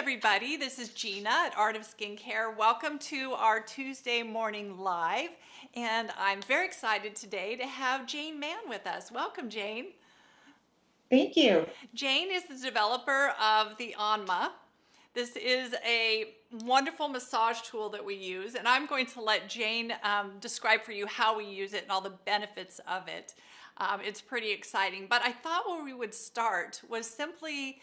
everybody. This is Jeana at Art of Skincare. Welcome to our Tuesday morning live. And I'm very excited today to have Jane Mann with us. Welcome, Jane. Thank you. Jane is the developer of the Onma. This is a wonderful massage tool that we use, and I'm going to let Jane describe for you how we use it and all the benefits of it. It's pretty exciting, but I thought where we would start was simply,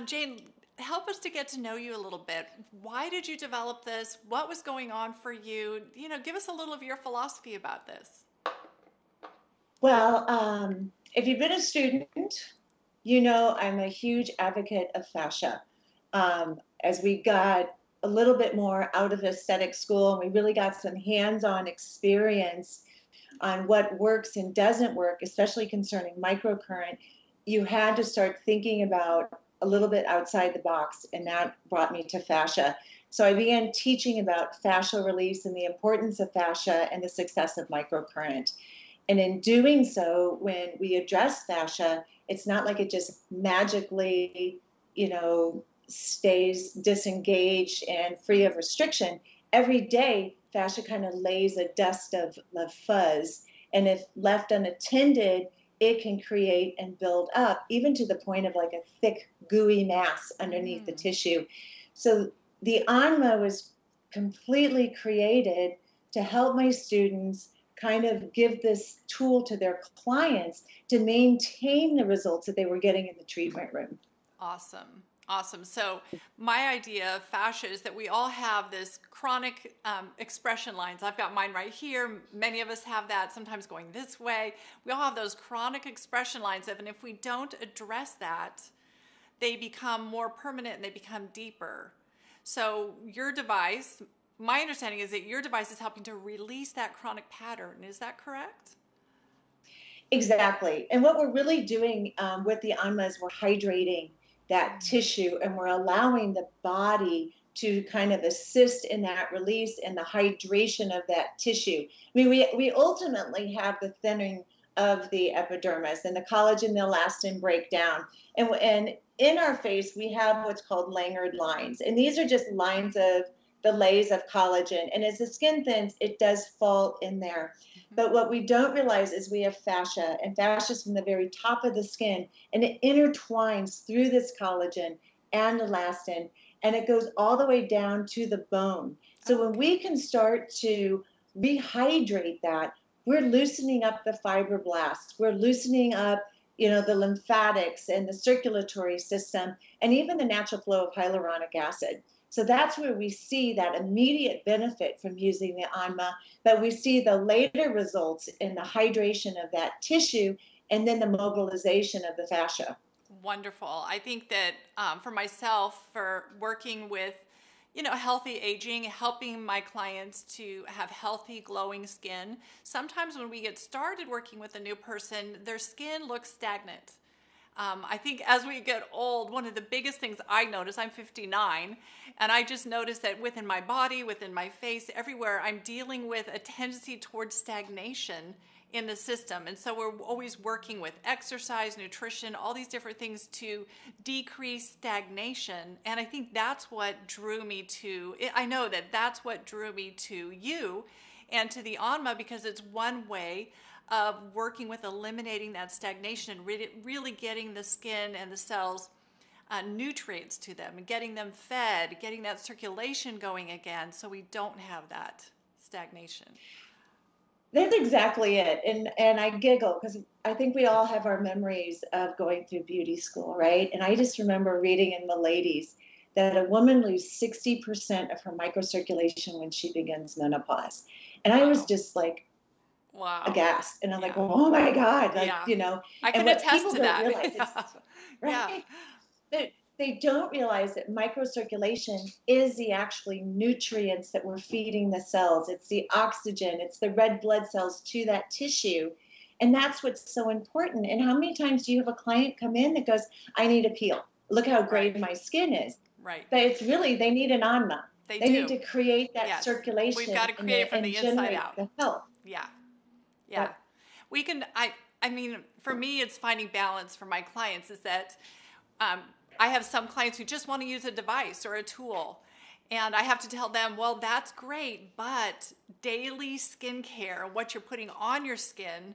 Jane, help us to get to know you a little bit. Why did you develop this? What was going on for you? You know, give us a little of your philosophy about this. Well, if you've been a student, you know I'm a huge advocate of fascia. As we got a little bit more out of aesthetic school, and we really got some hands-on experience on what works and doesn't work, especially concerning microcurrent, you had to start thinking about a little bit outside the box, and that brought me to fascia. So I began teaching about fascial release and the importance of fascia and the success of microcurrent. And in doing so, when we address fascia, it's not like it just magically, stays disengaged and free of restriction. Every day, fascia kind of lays a dust of fuzz. And if left unattended, it can create and build up, even to the point of like a thick, gooey mass underneath the tissue. So the Anma was completely created to help my students kind of give this tool to their clients to maintain the results that they were getting in the treatment room. Awesome. Awesome. So my idea of fascia is that we all have this chronic expression lines. I've got mine right here. Many of us have that, sometimes going this way. We all have those chronic expression lines, and if we don't address that, they become more permanent and they become deeper. So your device, my understanding is that your device is helping to release that chronic pattern. Is that correct? Exactly. And what we're really doing with the Anma is we're hydrating that tissue, and we're allowing the body to kind of assist in that release and the hydration of that tissue. I mean, we ultimately have the thinning of the epidermis, and the collagen and the elastin break down. And in our face, we have what's called Lanyard lines. And these are just lines of the layers of collagen. And as the skin thins, it does fall in there. But what we don't realize is we have fascia, and fascia is from the very top of the skin, and it intertwines through this collagen and elastin, and it goes all the way down to the bone. So when we can start to rehydrate that, we're loosening up the fibroblasts, we're loosening up, the lymphatics and the circulatory system, and even the natural flow of hyaluronic acid. So that's where we see that immediate benefit from using the Anma, but we see the later results in the hydration of that tissue and then the mobilization of the fascia. Wonderful. I think that for myself, for working with, healthy aging, helping my clients to have healthy, glowing skin, sometimes when we get started working with a new person, their skin looks stagnant. I think as we get old, one of the biggest things I notice, I'm 59, and I just notice that within my body, within my face, everywhere, I'm dealing with a tendency towards stagnation in the system. And so we're always working with exercise, nutrition, all these different things to decrease stagnation. And I think that's what drew me to, I know that that's what drew me to you and to the Onma, because it's one way of working with eliminating that stagnation and really getting the skin and the cells nutrients to them and getting them fed, getting that circulation going again so we don't have that stagnation. That's exactly it. And I giggle because I think we all have our memories of going through beauty school, right? And I just remember reading in the ladies that a woman loses 60% of her microcirculation when she begins menopause. And I was just like, wow, aghast, and I'm like, oh my God, like, I can and what attest people to don't that. realize is, right? They don't realize that microcirculation is the actually nutrients that we're feeding the cells. It's the oxygen, it's the red blood cells to that tissue. And that's what's so important. And how many times do you have a client come in that goes, I need a peel. Look how great my skin is. Right. But it's really, they need an Anma. They need to create that circulation. We've got to create it from the inside out. The health. Yeah. We can, I mean, for me, it's finding balance for my clients is that I have some clients who just want to use a device or a tool. And I have to tell them, well, that's great, but daily skincare, what you're putting on your skin,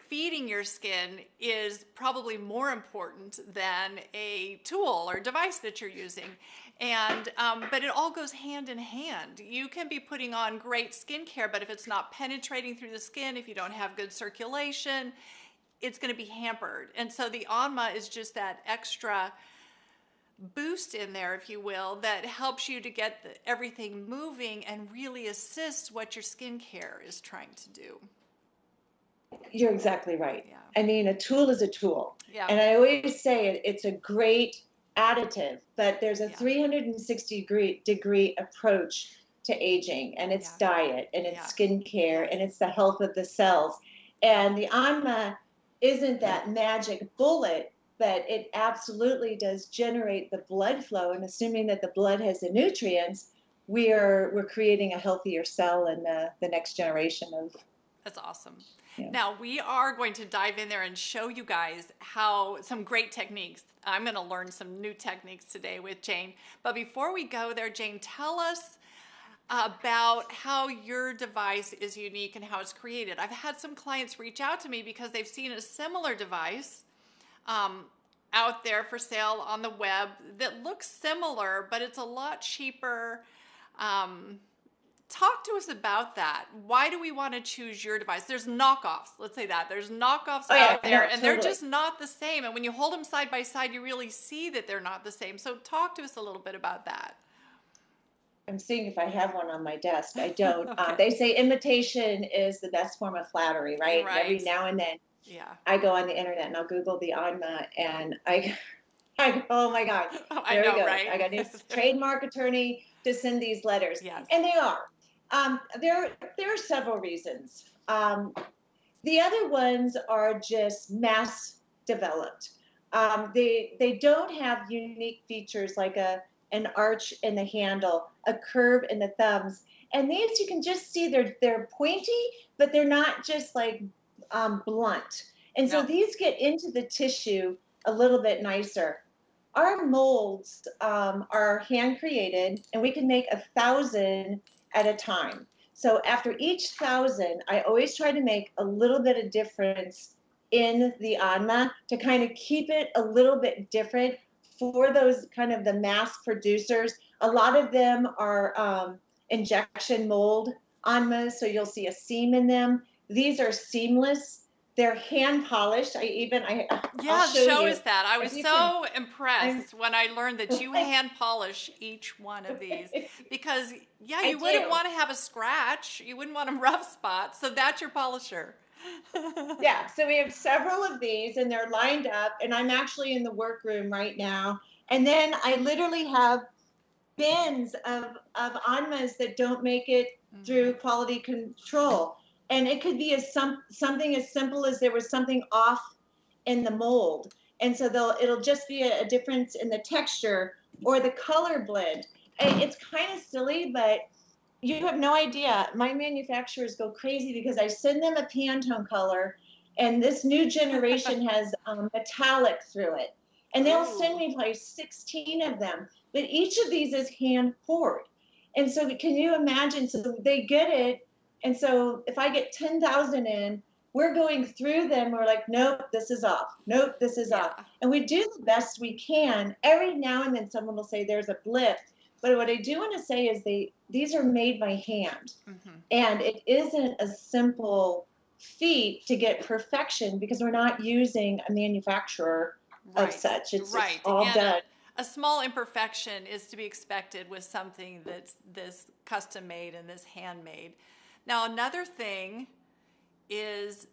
feeding your skin is probably more important than a tool or device that you're using. And but it all goes hand in hand. You can be putting on great skincare, but if it's not penetrating through the skin, if you don't have good circulation, it's going to be hampered. And so the Onma is just that extra boost in there, if you will, that helps you to get everything moving and really assists what your skincare is trying to do. You're exactly right. Yeah. I mean, a tool is a tool. Yeah. And I always say it's a great additive, but there's a Yeah. 360-degree approach to aging, and it's diet, and it's skincare, and it's the health of the cells. And the Anma isn't that magic bullet, but it absolutely does generate the blood flow. And assuming that the blood has the nutrients, we're creating a healthier cell in the next generation of. That's awesome. Yeah. Now we are going to dive in there and show you guys how some great techniques. I'm going to learn some new techniques today with Jane. But before we go there, Jane, tell us about how your device is unique and how it's created. I've had some clients reach out to me because they've seen a similar device out there for sale on the web that looks similar, but it's a lot cheaper. Talk to us about that. Why do we want to choose your device? There's knockoffs. Let's say that. There's knockoffs out there, and they're just not the same. And when you hold them side by side, you really see that they're not the same. So talk to us a little bit about that. I'm seeing if I have one on my desk. I don't. Okay. They say imitation is the best form of flattery, right? Right. Every now and then, I go on the internet and I'll Google the Onma, and I go, oh my God, there we go. Right? I got a trademark attorney to send these letters, Yes. and they are. There are several reasons. The other ones are just mass developed. They don't have unique features like an arch in the handle, a curve in the thumbs. And these you can just see they're pointy, but they're not just like blunt. And so these get into the tissue a little bit nicer. Our molds are hand created, and we can make 1,000 at a time. So after each 1,000, I always try to make a little bit of difference in the Anma to kind of keep it a little bit different for those kind of the mass producers. A lot of them are injection mold Anmas, so you'll see a seam in them. These are seamless. They're hand polished. I'll show us that. I was so impressed when I learned that you hand polish each one of these, because you wouldn't want to have a scratch. You wouldn't want a rough spot. So that's your polisher. Yeah, so we have several of these, and they're lined up, and I'm actually in the workroom right now. And then I literally have bins of Anmas that don't make it through quality control. And it could be something as simple as there was something off in the mold. And so it'll just be a difference in the texture or the color blend. And it's kind of silly, but you have no idea. My manufacturers go crazy because I send them a Pantone color, and this new generation has metallic through it. And they'll send me like 16 of them. But each of these is hand poured. And so can you imagine? So they get it. And so if I get 10,000 in, we're going through them. We're like, nope, this is off. Nope, this is off. And we do the best we can. Every now and then someone will say there's a blip. But what I do want to say is these are made by hand. And it isn't a simple feat to get perfection because we're not using a manufacturer of such. It's all done. A small imperfection is to be expected with something that's this custom made and this handmade. Now, another thing is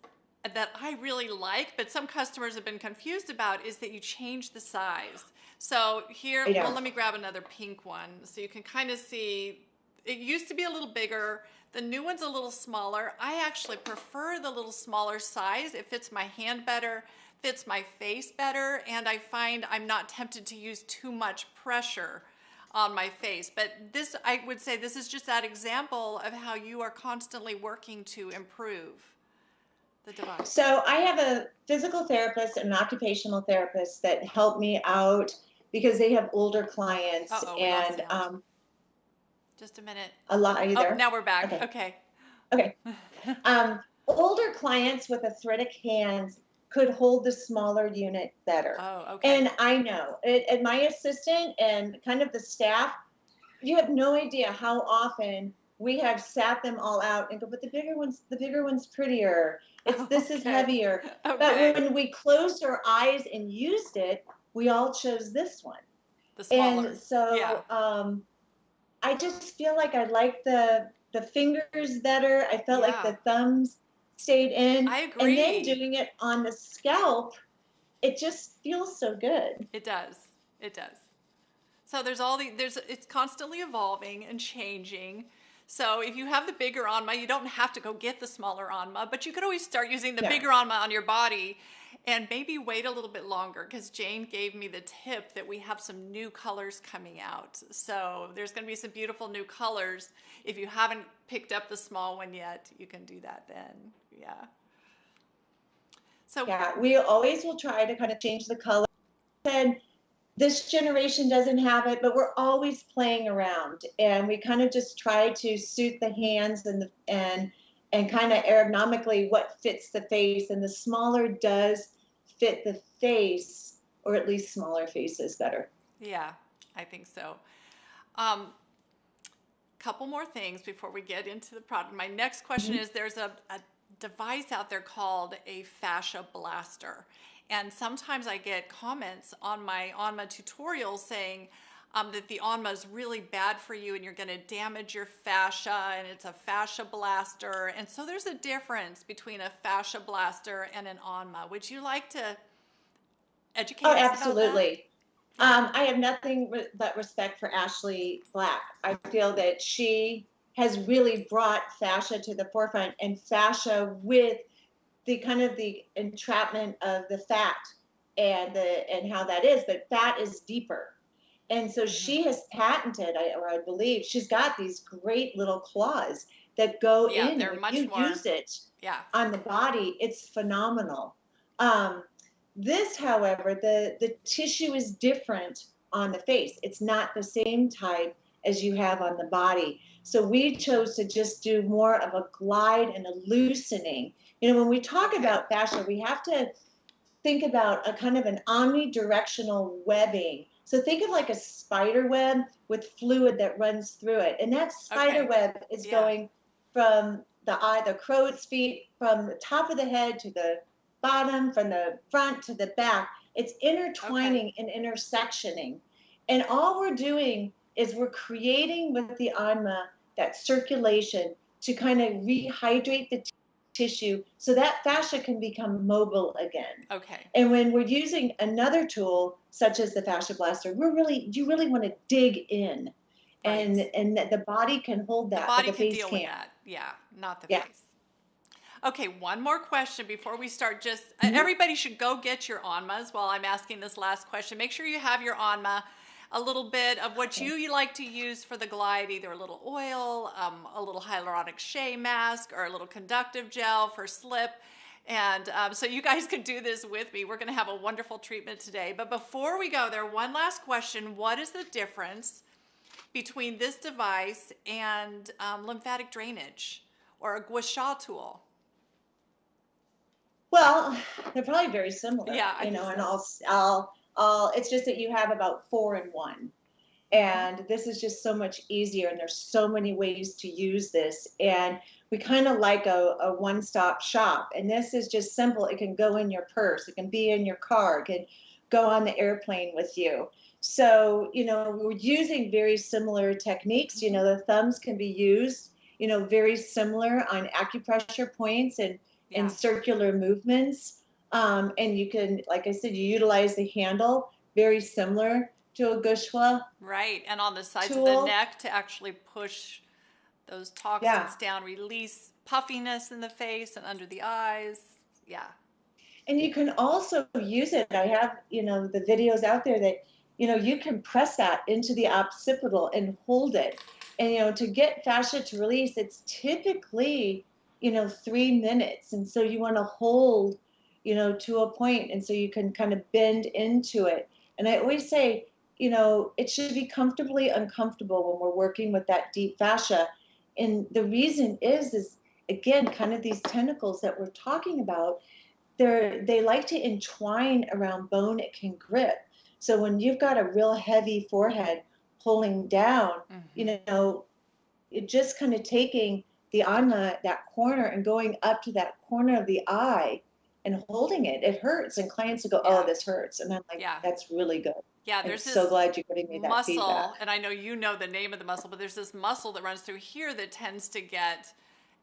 that I really like, but some customers have been confused about, is that you change the size. So here, let me grab another pink one so you can kind of see. It used to be a little bigger. The new one's a little smaller. I actually prefer the little smaller size. It fits my hand better, fits my face better, and I find I'm not tempted to use too much pressure on my face. But this, I would say, this is just that example of how you are constantly working to improve the device. So I have a physical therapist and an occupational therapist that help me out because they have older clients Uh-oh, we lost and sound. Just a minute. a lot. Are you Oh, there? now we're back. Okay. Okay. Okay. Older clients with arthritic hands could hold the smaller unit better. Oh, okay. And I know and my assistant and kind of the staff, you have no idea how often we have sat them all out and go, but the bigger one's prettier. This is Okay. heavier. But Okay. when we closed our eyes and used it, we all chose this one. The And smaller. Yeah. so I just feel like I like the fingers better. I felt like Yeah. the thumbs stayed in, I and then agree. doing it on the scalp, it just feels so good. It does. It does. So it's constantly evolving and changing. So if you have the bigger Onma, you don't have to go get the smaller Onma, but you could always start using the Yeah. bigger Onma on your body and maybe wait a little bit longer, because Jane gave me the tip that we have some new colors coming out. So there's going to be some beautiful new colors. If you haven't picked up the small one yet, you can do that then. Yeah. So Yeah, we always will try to kind of change the color. And this generation doesn't have it, but we're always playing around, and we kind of just try to suit the hands and kind of ergonomically what fits the face. And the smaller does fit the face, or at least smaller faces better. yeah, I think so. Um, Couple more things before we get into the product. My next question Mhm. is, there's a device out there called a fascia blaster. And sometimes I get comments on my Onma tutorials saying that the Onma is really bad for you and you're going to damage your fascia, and it's a fascia blaster. And so there's a difference between a fascia blaster and an Onma. Would you like to Oh, educate us about that? absolutely. Yeah. I have nothing but respect for Ashley Black. I feel that she has really brought fascia to the forefront, and fascia with the kind of the entrapment of the fat and how that is, but fat is deeper. And so Hmm. she has patented, or I believe she's got these great little claws that go Yeah, in, and they're if much you more, use it yeah. on the body, it's phenomenal. Um, this, however, the tissue is different on the face. It's not the same type as you have on the body. So we chose to just do more of a glide and a loosening. You know, when we talk Okay. about fascia, we have to think about a kind of an omnidirectional webbing. So think of like a spider web with fluid that runs through it. And that spider Okay. web is Yeah. going from the eye, the crow's feet, from the top of the head to the bottom, from the front to the back. It's Okay. intertwining and intersectioning. And all we're doing is we're creating with the Anma that circulation to kind of rehydrate the tissue so that fascia can become mobile again. Okay. And when we're using another tool such as the fascia blaster, you really want to dig in, Right. and that the body can hold The that, but body the can face deal with can't. that. Yeah, not the Yeah. face. Okay, one more question before we start. Just Mm-hmm. everybody should go get your Onmas while I'm asking this last question. Make sure you have your Onma, a little bit of what Okay. you like to use for the glide, either a little oil, a little hyaluronic shea mask, or a little conductive gel for slip. And so you guys can do this with me. We're going to have a wonderful treatment today. But before we go there, one last question. What is the difference between this device and lymphatic drainage or a gua sha tool? Well, they're probably very similar, Yeah, I you think know, and so. it's just that you have about four in one. Hmm. And this is just so much easier, and there's so many ways to use this. And we kind of like a one-stop shop. And this is just simple. It can go in your purse, it can be in your car, it can go on the airplane with you. So, you know, we're using very similar techniques. You Hmm. know, the thumbs can be used, you know, very similar on acupressure points and Yeah, circular movements. And you can, like I said, you utilize the handle very similar to a gauche right. And on the sides of the tool. neck to actually push those Yeah. toxins down, release puffiness in the face and under the eyes. Yeah. And you can also use it. I have, you know, the videos out there that, you know, you can press that into the occipital and hold it. And, you know, to get fascia to release, it's typically, you know, 3 minutes. And so you want to hold, you know, to a point. And so you can kind of bend into it. And I always say, it should be comfortably uncomfortable when we're working with that deep fascia. And the reason is again, kind of these tentacles that we're talking about, they like to entwine around bone it can grip. So when you've got a real heavy forehead pulling down, it just kind of taking the Anma, that corner, and going up to that corner of the eye and holding it. It hurts. And clients will go, oh, this hurts. And I'm like, that's really good. Yeah, I'm there's so this glad you're giving me that muscle, feedback. and I know you know the name of the muscle, but there's this muscle that runs through here that tends to get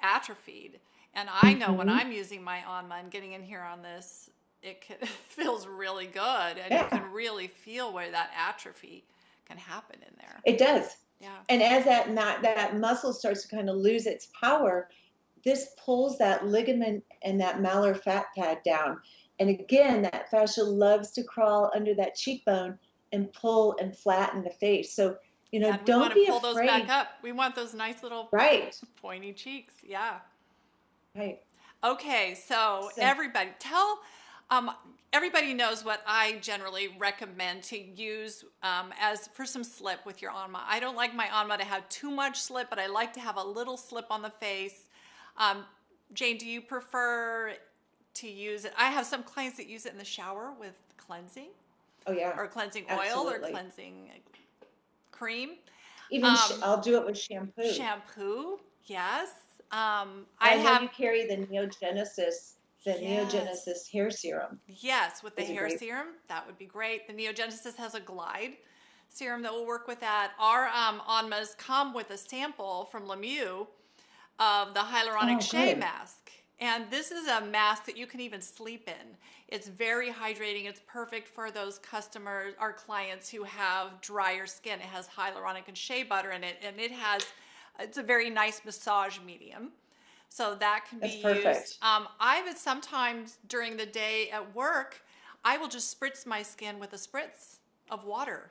atrophied. And I know when I'm using my Onma and getting in here on this, it feels really good, and you can really feel where that atrophy can happen in there. It does. Yeah. And as that muscle starts to kind of lose its power, this pulls that ligament and that malar fat pad down. And again, that fascia loves to crawl under that cheekbone and pull and flatten the face. So, don't be afraid. We want to pull those back up. We want those nice little pointy cheeks. Yeah. Right. Okay, so everybody, everybody knows what I generally recommend to use as for some slip with your Onma. I don't like my Onma to have too much slip, but I like to have a little slip on the face. Jane, do you prefer to use it? I have some clients that use it in the shower with cleansing. Oh, yeah. Or cleansing oil or cleansing cream. Even I'll do it with shampoo. Shampoo, yes. I know you carry the Neogenesis, Neogenesis hair serum. Yes, with the hair serum, that would be great. The Neogenesis has a glide serum that will work with that. Our Onmas come with a sample from Lemieux of the hyaluronic shea mask. And this is a mask that you can even sleep in. It's very hydrating. It's perfect for those customers, our clients who have drier skin. It has hyaluronic and shea butter in it, and it's a very nice massage medium. So that can be used. I've sometimes during the day at work, I will just spritz my skin with a spritz of water,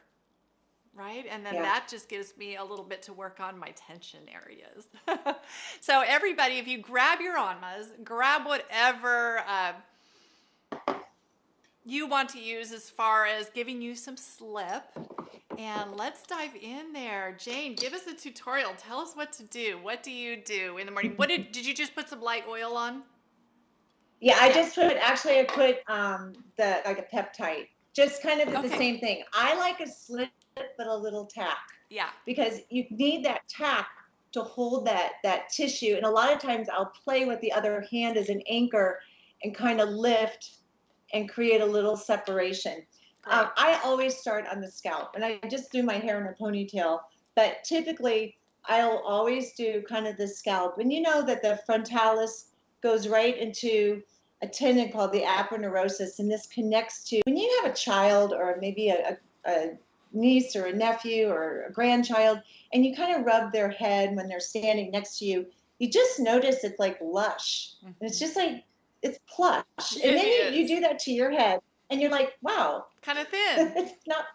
right? And then that just gives me a little bit to work on my tension areas. So everybody, if you grab your Onmas, grab whatever you want to use as far as giving you some slip. And let's dive in there. Jane, give us a tutorial. Tell us what to do. What do you do in the morning? Did you just put some light oil on? Yeah, I put like a peptide. Just kind of the same thing. I like a slip but a little tack. Yeah. Because you need that tack to hold that tissue. And a lot of times I'll play with the other hand as an anchor and kind of lift and create a little separation. I always start on the scalp, and I just do my hair in a ponytail, but typically I'll always do kind of the scalp. And you know that the frontalis goes right into a tendon called the aponeurosis, and this connects to, when you have a child or maybe a niece or a nephew or a grandchild, and you kind of rub their head when they're standing next to you, you just notice it's like lush. And it's just like, it's plush. And then you do that to your head, and you're like, wow. Kind of thin. It's not,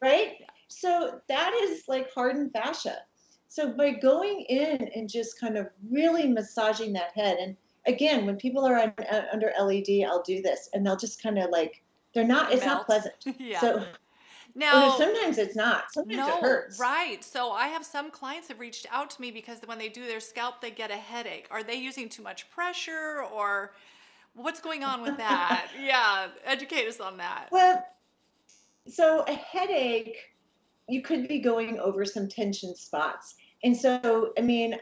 right? Yeah. So that is like hardened fascia. So by going in and just kind of really massaging that head, and again, when people are under LED, I'll do this, and they'll just kind of like, it's not pleasant. Yeah. So now, sometimes it's not. Sometimes it hurts. Right. So I have some clients have reached out to me because when they do their scalp, they get a headache. Are they using too much pressure, or what's going on with that? Yeah. Educate us on that. Well, so a headache, you could be going over some tension spots. And so, I mean,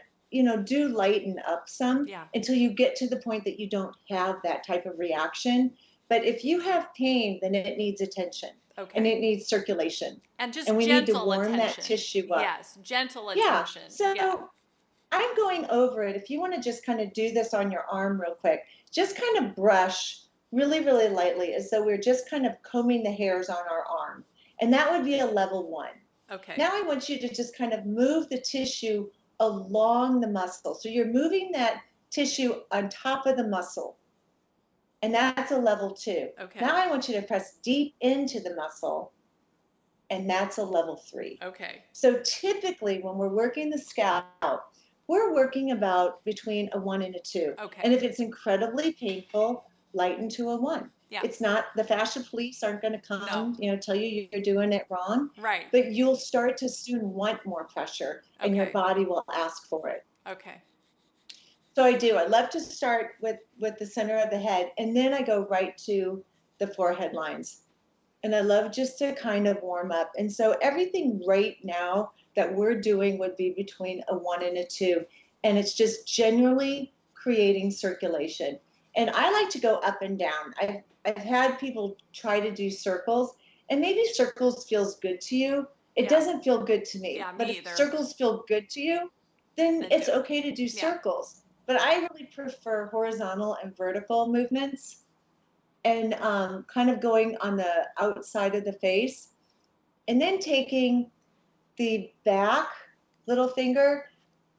do lighten up some until you get to the point that you don't have that type of reaction. But if you have pain, then it needs attention. Okay. And it needs circulation. And we need to warm attention. That tissue up. Yes, gentle attention. So I'm going over it. If you want to just kind of do this on your arm real quick, just kind of brush really, really lightly as though we're just kind of combing the hairs on our arm. And that would be a level 1. Okay. Now I want you to just kind of move the tissue along the muscle. So you're moving that tissue on top of the muscle. And that's a level 2. Okay. Now I want you to press deep into the muscle. And that's a level 3. Okay. So typically when we're working the scalp, we're working about between a 1 and a 2. Okay. And if it's incredibly painful, lighten to a 1. Yeah. It's not, the fascia police aren't going to No. come, tell you you're doing it wrong, Right. but you'll start to soon want more pressure and your Okay. body will ask for it. Okay. So I do. I love to start with the center of the head, and then I go right to the forehead lines. And I love just to kind of warm up. And so everything right now that we're doing would be between a 1 and a 2. And it's just generally creating circulation. And I like to go up and down. I've had people try to do circles, and maybe circles feels good to you. It Yeah. doesn't feel good to me. Yeah, But me if either. circles feel good to you, then Then do it's it. okay to do Yeah. circles. But I really prefer horizontal and vertical movements, and kind of going on the outside of the face, and then taking the back little finger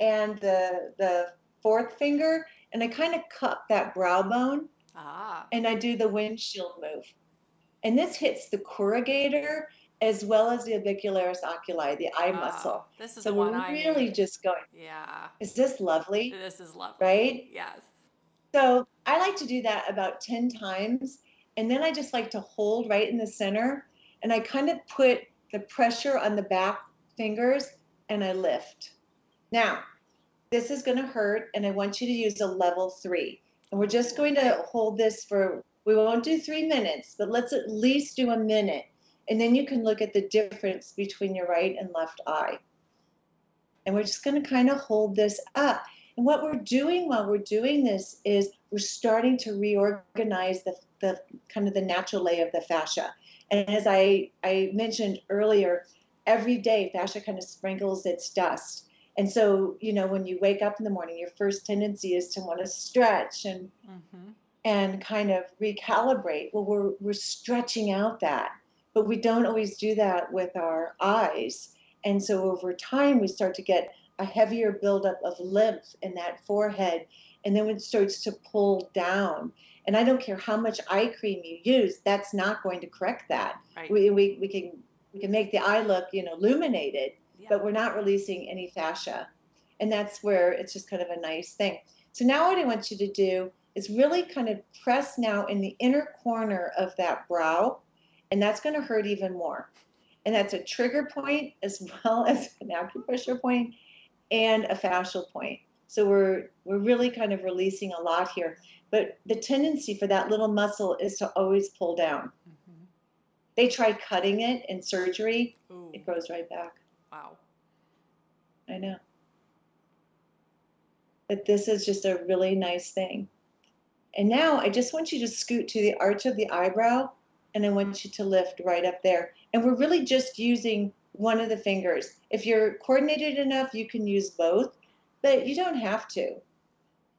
and the fourth finger, and I kind of cup that brow bone, Ah. and I do the windshield move. And this hits the corrugator as well as the orbicularis oculi, the eye Oh, muscle. this is So the one we're I really need. just going, Yeah. is this lovely? This is lovely. Right? Yes. So I like to do that about 10 times. And then I just like to hold right in the center. And I kind of put the pressure on the back fingers and I lift. Now, this is going to hurt. And I want you to use a level 3. And we're just going Okay. to hold this for, we won't do 3 minutes, but let's at least do a minute. And then you can look at the difference between your right and left eye. And we're just going to kind of hold this up. And what we're doing while we're doing this is we're starting to reorganize the kind of the natural layer of the fascia. And as I mentioned earlier, every day fascia kind of sprinkles its dust. And so, when you wake up in the morning, your first tendency is to want to stretch and kind of recalibrate. Well, we're stretching out that, but we don't always do that with our eyes. And so over time, we start to get a heavier buildup of lymph in that forehead, and then it starts to pull down. And I don't care how much eye cream you use, that's not going to correct that. Right. We can make the eye look, illuminated, Yeah. but we're not releasing any fascia. And that's where it's just kind of a nice thing. So now what I want you to do is really kind of press now in the inner corner of that brow, and that's going to hurt even more. And that's a trigger point as well as an acupressure point and a fascial point. So we're really kind of releasing a lot here. But the tendency for that little muscle is to always pull down. They tried cutting it in surgery. Ooh. It grows right back. Wow. I know. But this is just a really nice thing. And now I just want you to scoot to the arch of the eyebrow, and I want you to lift right up there. And we're really just using one of the fingers. If you're coordinated enough, you can use both, but you don't have to.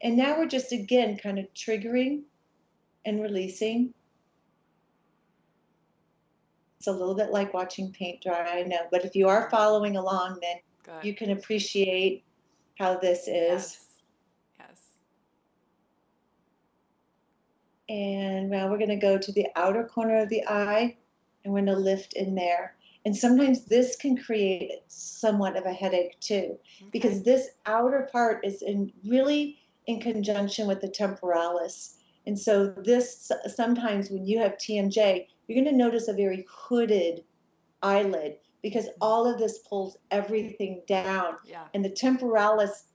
And now we're just, again, kind of triggering and releasing. It's a little bit like watching paint dry, I know, but if you are following along, then Good. you can appreciate how this is. Yes. Yes. And now we're going to go to the outer corner of the eye, and we're going to lift in there. And sometimes this can create somewhat of a headache too, because this outer part is really in conjunction with the temporalis. And so this, sometimes when you have TMJ, you're going to notice a very hooded eyelid because all of this pulls everything down. Yeah. And the temporalis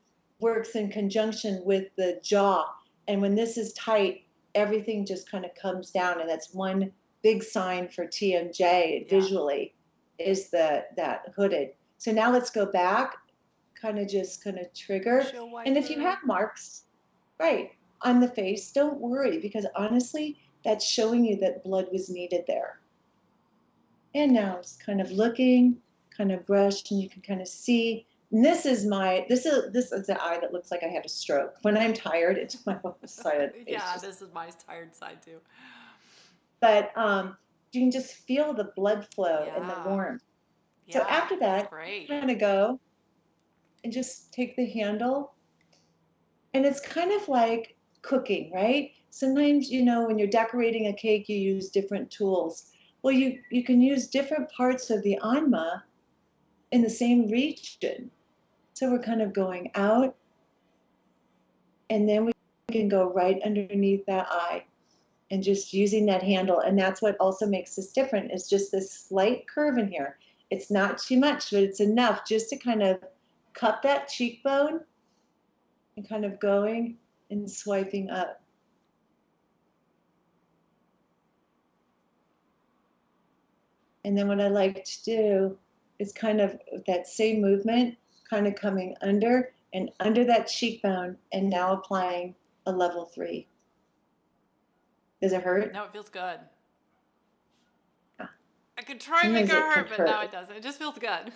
works in conjunction with the jaw. And when this is tight, everything just kind of comes down. And that's one big sign for TMJ visually is that hooded. So now let's go back, kind of trigger. And if you have marks, right, on the face, don't worry, because honestly, that's showing you that blood was needed there. And now it's kind of looking, kind of brushed, and you can kind of see. And this is the eye that looks like I had a stroke. When I'm tired, it's my left side of the face. Yeah, this is my tired side too. But you can just feel the blood flow and the warmth. So after that, kind of go and just take the handle. And it's kind of like cooking, right? Sometimes, when you're decorating a cake, you use different tools. Well, you can use different parts of the Anma in the same region. So we're kind of going out, and then we can go right underneath that eye. and just using that handle. And that's what also makes this different, is just this slight curve in here. It's not too much, but it's enough just to kind of cup that cheekbone and kind of going and swiping up. And then what I like to do is kind of that same movement, kind of coming under and under that cheekbone, and now applying a level 3. Does it hurt? No, it feels good. Yeah. I could try and make it Sometimes it hurt, can but no, hurt. it doesn't. It just feels good.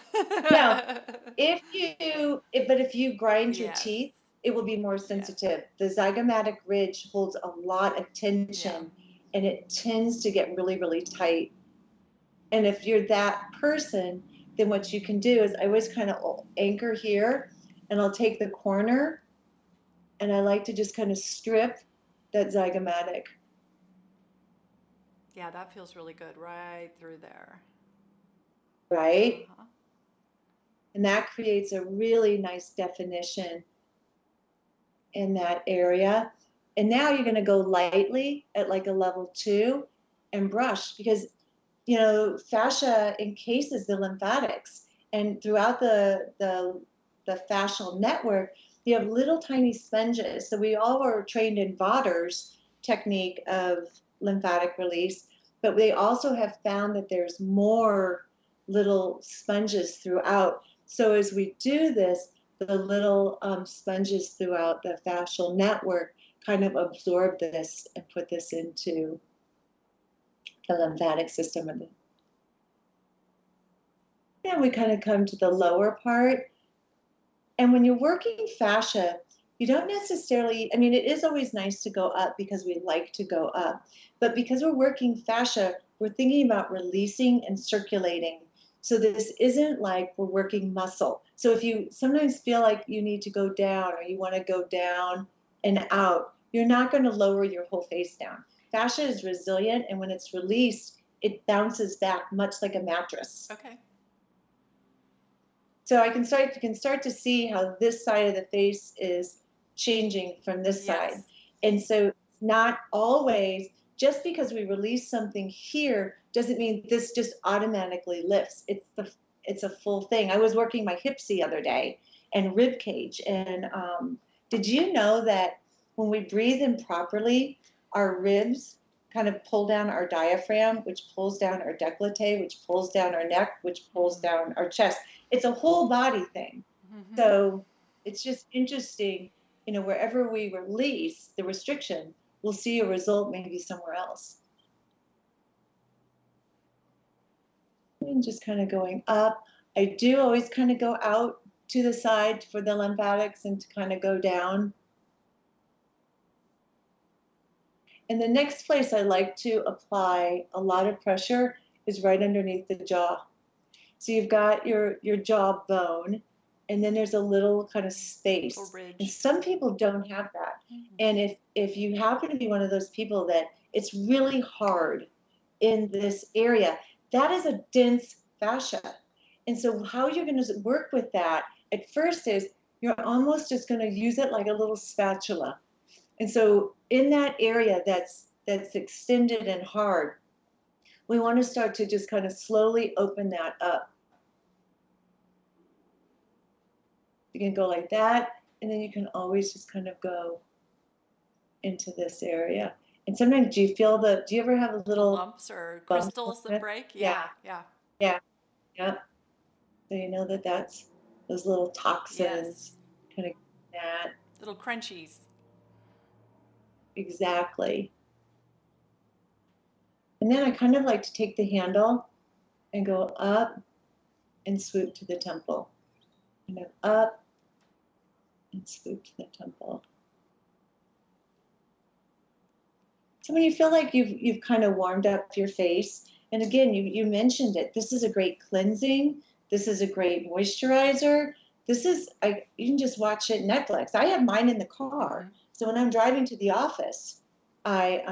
Now, if you grind your Yes. teeth, it will be more sensitive. The zygomatic ridge holds a lot of tension, and it tends to get really, really tight. And if you're that person, then what you can do is I always kind of anchor here, and I'll take the corner, and I like to just kind of strip that zygomatic. Yeah, that feels really good right through there. Right? Uh-huh. And that creates a really nice definition in that area. And now you're going to go lightly at like a level 2 and brush, because you know fascia encases the lymphatics, and throughout the fascial network you have little tiny sponges. So we all were trained in Vater's technique of lymphatic release, but they also have found that there's more little sponges throughout. So as we do this, the little sponges throughout the fascial network kind of absorb this and put this into the lymphatic system. And then we kind of come to the lower part. And when you're working fascia, you don't necessarily, I mean, it is always nice to go up because we like to go up. But because we're working fascia, we're thinking about releasing and circulating. So this isn't like we're working muscle. So if you sometimes feel like you need to go down or you want to go down and out, you're not going to lower your whole face down. Fascia is resilient, and when it's released, it bounces back much like a mattress. Okay. So you can start to see how this side of the face is changing from this side. And so not always, just because we release something here doesn't mean this just automatically lifts. It's a full thing. I was working my hips the other day and rib cage. And did you know that when we breathe improperly, our ribs kind of pull down our diaphragm, which pulls down our décolleté, which pulls down our neck, which pulls down our chest. It's a whole body thing. Mm-hmm. So it's just interesting, you know, wherever we release the restriction, we'll see a result maybe somewhere else. And just kind of going up. I do always kind of go out to the side for the lymphatics and to kind of go down. And the next place I like to apply a lot of pressure is right underneath the jaw. So you've got your jaw bone, and then there's a little kind of space. And some people don't have that. Mm-hmm. And if you happen to be one of those people that it's really hard in this area, that is a dense fascia. And so how you're going to work with that at first is you're almost just going to use it like a little spatula. And so in that area that's extended and hard, we want to start to just kind of slowly open that up. You can go like that, and then you can always just kind of go into this area. And sometimes do you ever have little lumps or crystals that break? Yeah. So you know that's those little toxins, kind of that. Little crunchies. Exactly. And then I kind of like to take the handle and go up and swoop to the temple. Kind of up and swoop to the temple. So when you feel like you've kind of warmed up your face, and again, you mentioned it, this is a great cleansing. This is a great moisturizer. You can just watch it Netflix. I have mine in the car. So when I'm driving to the office, I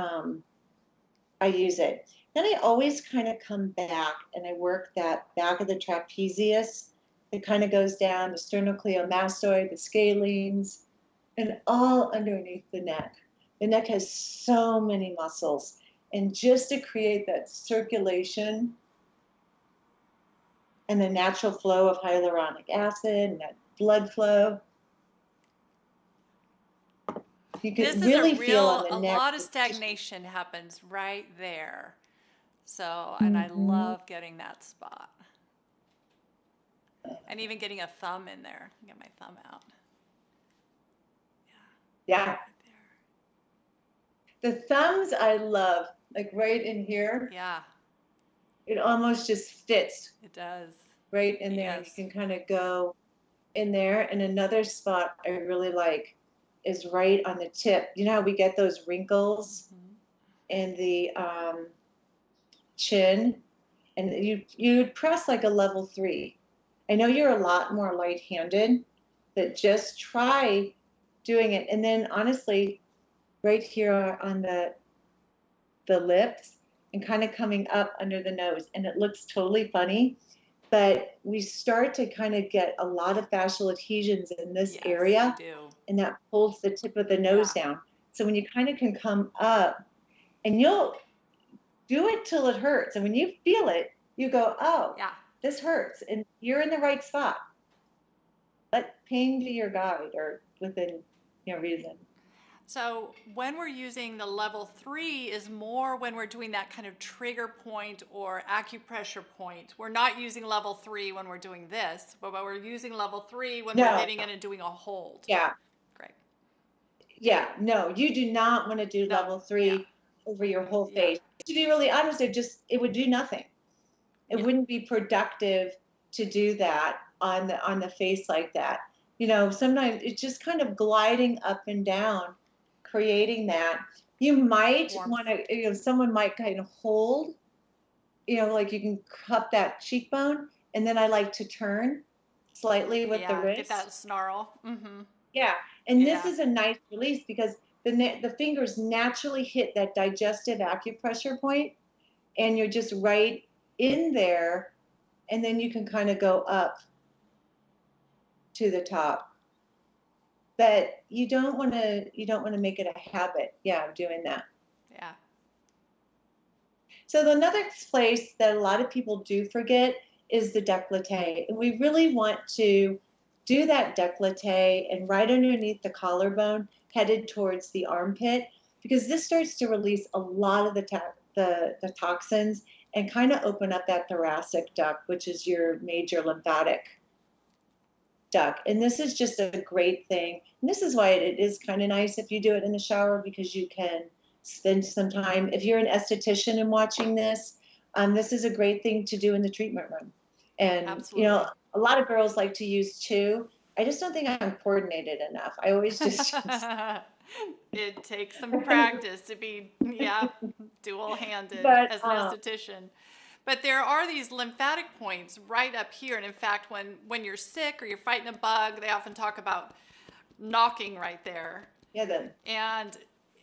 use it. Then I always kind of come back and I work that back of the trapezius. It kind of goes down the sternocleidomastoid, the scalenes, and all underneath the neck. The neck has so many muscles. And just to create that circulation and the natural flow of hyaluronic acid and that blood flow, you This can is really feel on the a neck. lot of stagnation happens right there. So, and I Mm-hmm. love getting that spot. And even getting a thumb in there. Get my thumb out. Yeah. Right The thumbs I love, like right in there. here, Yeah, it almost just fits it does. right in there. You Yes. can kind of go in there. And another spot I really like is right on the tip. You know how we get those wrinkles Mhm. in the chin? And you'd press like a level 3. I know you're a lot more light-handed, but just try doing it. And then honestly, right here on the lips and kind of coming up under the nose. And it looks totally funny, but we start to kind of get a lot of fascial adhesions in this Yes, we area, do. and that pulls the tip of the nose Yeah. down. So when you kind of can come up, and you'll do it till it hurts. And when you feel it, you go, oh, Yeah. this hurts. And you're in the right spot. Let pain be your guide or within reason. So when we're using the level 3 is more when we're doing that kind of trigger point or acupressure point. We're not using level 3 when we're doing this, but we're using level 3 when we're No, getting in and doing a hold. yeah, Great. yeah, no, you do not want to do No, level yeah, 3 over your whole yeah, face. To be really honest, it would do nothing. It yeah. wouldn't be productive to do that on the face like that. Sometimes it's just kind of gliding up and down, creating that. You might Warmth. want to, someone might kind of hold, like you can cup that cheekbone, and then I like to turn slightly with the Yeah, get wrist. that snarl. Mm-hmm. Yeah, and this Yeah, is a nice release because the fingers naturally hit that digestive acupressure point, and you're just right in there, and then you can kind of go up to the top. But you don't want to make it a habit, yeah, of doing that. yeah. So another place that a lot of people do forget is the décolleté. And we really want to do that décolleté and right underneath the collarbone, headed towards the armpit, because this starts to release a lot of the toxins and kind of open up that thoracic duct, which is your major lymphatic duct. And this is just a great thing. And this is why it is kind of nice if you do it in the shower, because you can spend some time. If you're an esthetician and watching this is a great thing to do in the treatment room. And, Absolutely. a lot of girls like to use two. I just don't think I'm coordinated enough. I always just It takes some practice to be, yeah, dual-handed but as an esthetician. But there are these lymphatic points right up here. And in fact, when you're sick or you're fighting a bug, they often talk about knocking right there. yeah, then And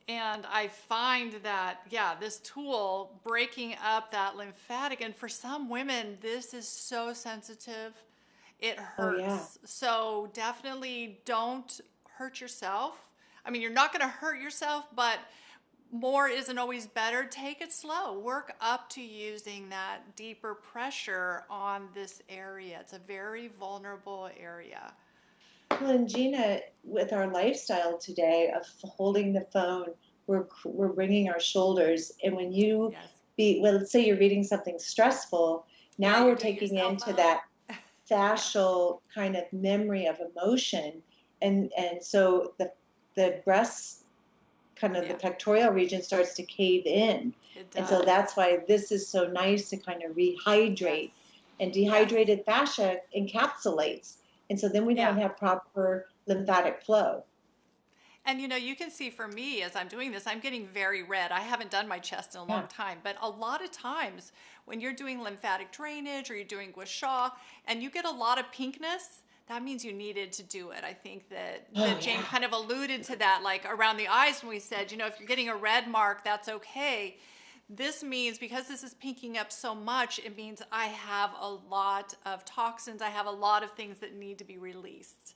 I find that, yeah, this tool breaking up that lymphatic, and for some women, this is so sensitive, it oh yeah. hurts. So definitely don't hurt yourself. I mean, you're not going to hurt yourself, but more isn't always better. Take it slow. Work up to using that deeper pressure on this area. It's a very vulnerable area. Well, and Jeana, with our lifestyle today of holding the phone, we're bringing our shoulders, and when you Yes. let's say you're reading something stressful, Yeah, now you're we're doing your taking cell into phone. that Yeah. fascial kind of memory of emotion, and so the breast, kind of the Yeah, pectoral region, starts to cave in, it and so does. that's why this is so nice to kind of Yes. rehydrate. And Yes. dehydrated fascia encapsulates, and so then we Yeah. don't have proper lymphatic flow. And you can see for me as I'm doing this, I'm getting very red. I haven't done my chest in a Yeah. long time, but a lot of times when you're doing lymphatic drainage or you're doing gua sha and you get a lot of pinkness, that means you needed to do it. I think Oh that Jane yeah. kind of alluded to that, like around the eyes when we said, if you're getting a red mark, that's okay. This means because this is pinking up so much, it means I have a lot of toxins. I have a lot of things that need to be released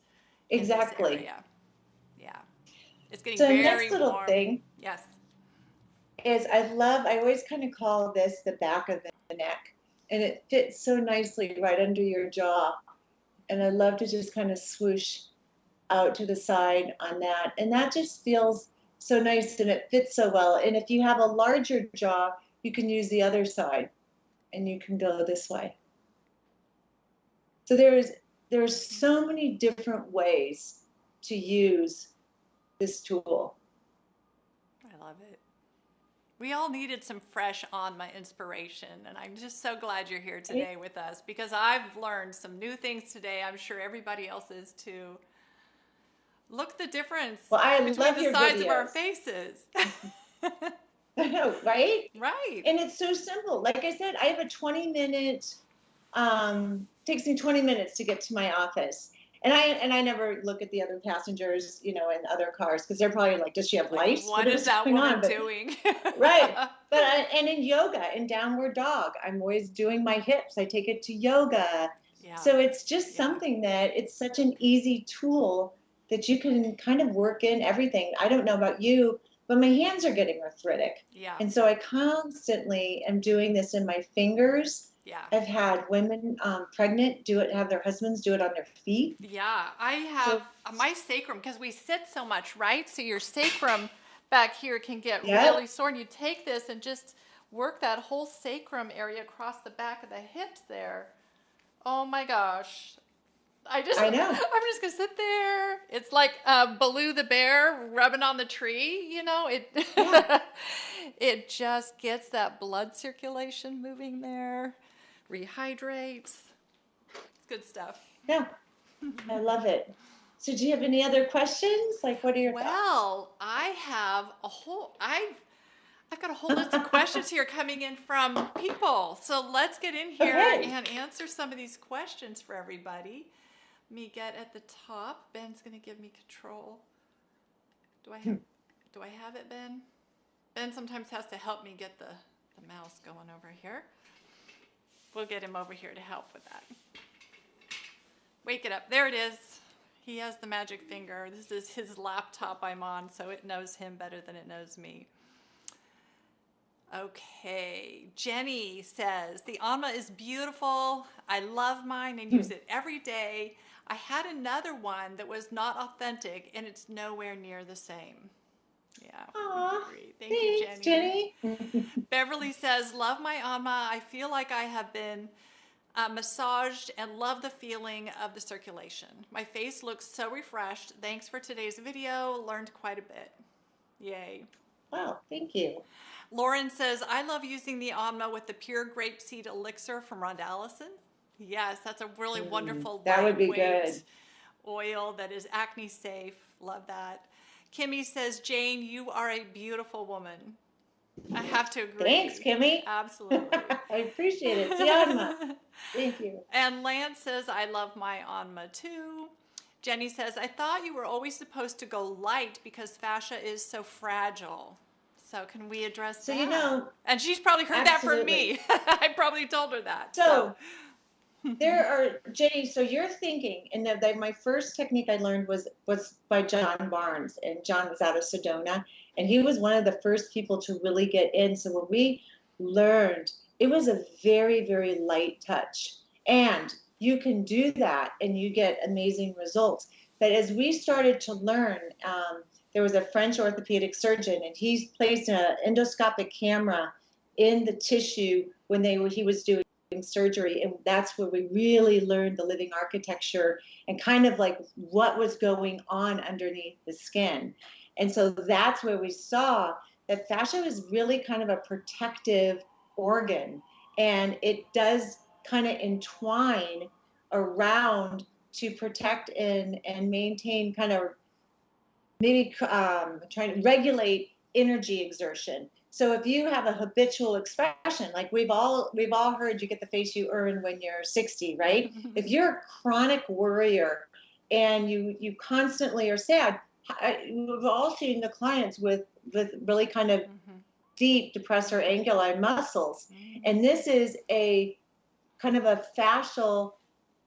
in this Exactly. area. Yeah. It's getting So very next little warm. thing Yes. is I always kind of call this the back of the neck, and it fits so nicely right under your jaw. And I love to just kind of swoosh out to the side on that. And that just feels so nice and it fits so well. And if you have a larger jaw, you can use the other side and you can go this way. So there's so many different ways to use this tool. I love it. We all needed some fresh Onma inspiration, and I'm just so glad you're here today with us because I've learned some new things today. I'm sure everybody else is too. Look the difference between the sides of our faces. I know, right? Right. And it's so simple. Like I said, I have a 20-minute, takes me 20 minutes to get to my office. And I never look at the other passengers, in other cars because they're probably like, does she have lice? What is that woman doing? Right. And in yoga, in downward dog, I'm always doing my hips. I take it to yoga. Yeah. So it's just something that it's such an easy tool that you can kind of work in everything. I don't know about you, but my hands are getting arthritic. Yeah. And so I constantly am doing this in my fingers. Yeah. I've had women pregnant have their husbands do it on their feet. Yeah, I have my sacrum, because we sit so much, right? So your sacrum back here can get really sore. And you take this and just work that whole sacrum area across the back of the hips there. Oh my gosh. I know. I'm just going to sit there. It's like Baloo the bear rubbing on the tree, It just gets that blood circulation moving there, rehydrates. It's good stuff. Yeah, I love it. So do you have any other questions? Like, what are your thoughts? Well, I have I've got a whole list of questions here coming in from people. So let's get in here and answer some of these questions for everybody. Let me get at the top. Ben's going to give me control. Do I have it, Ben? Ben sometimes has to help me get the mouse going over here. We'll get him over here to help with that. Wake it up. There it is. He has the magic finger. This is his laptop I'm on, so it knows him better than it knows me. Okay, Jenny says, the Anma is beautiful. I love mine and use it every day. I had another one that was not authentic, and it's nowhere near the same. Yeah. Aww, Thank you, Jenny. Beverly says, love my Anma. I feel like I have been massaged and love the feeling of the circulation. My face looks so refreshed. Thanks for today's video. Learned quite a bit. Yay. Wow, thank you. Lauren says, I love using the Onma with the pure grapeseed elixir from Rhonda Allison. Yes, that's a really wonderful lightweight oil that is acne safe. Love that. Kimmy says, Jane, you are a beautiful woman. I have to agree. Thanks, Kimmy. Absolutely. I appreciate it. The Onma. Thank you. And Lance says, I love my Onma too. Jenny says, I thought you were always supposed to go light because fascia is so fragile. So can we address that? And she's probably heard that from me. I probably told her that. So there are, Jenny, so you're thinking, and my first technique I learned was by John Barnes, and John was out of Sedona, and he was one of the first people to really get in. So when we learned, it was a very, very light touch. And you can do that and you get amazing results. But as we started to learn, there was a French orthopedic surgeon, and he placed an endoscopic camera in the tissue when he was doing surgery, and that's where we really learned the living architecture and kind of like what was going on underneath the skin. And so that's where we saw that fascia is really kind of a protective organ, and it does kind of entwine around to protect and maintain kind of maybe trying to regulate energy exertion. So if you have a habitual expression, like we've all heard, you get the face you earn when you're 60, right? If you're a chronic worrier and you constantly are sad, we've all seen the clients with really kind of deep depressor anguli muscles. And this is a kind of a fascial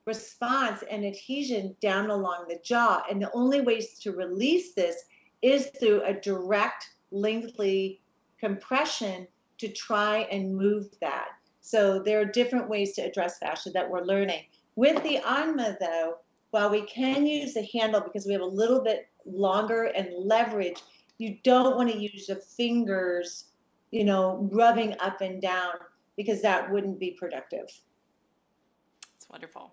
response and adhesion down along the jaw. And the only ways to release this is through a direct lengthy compression to try and move that. So there are different ways to address fascia that we're learning. With the Onma, though, while we can use the handle because we have a little bit longer and leverage, you don't want to use the fingers, you know, rubbing up and down, because that wouldn't be productive. It's wonderful.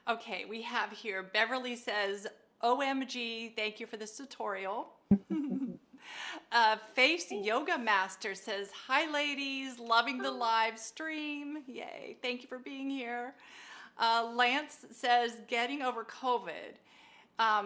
Okay, we have here, Beverly says, OMG, thank you for this tutorial. Face Yoga Master says, hi ladies, loving the live stream. Yay, thank you for being here. Lance says, getting over COVID.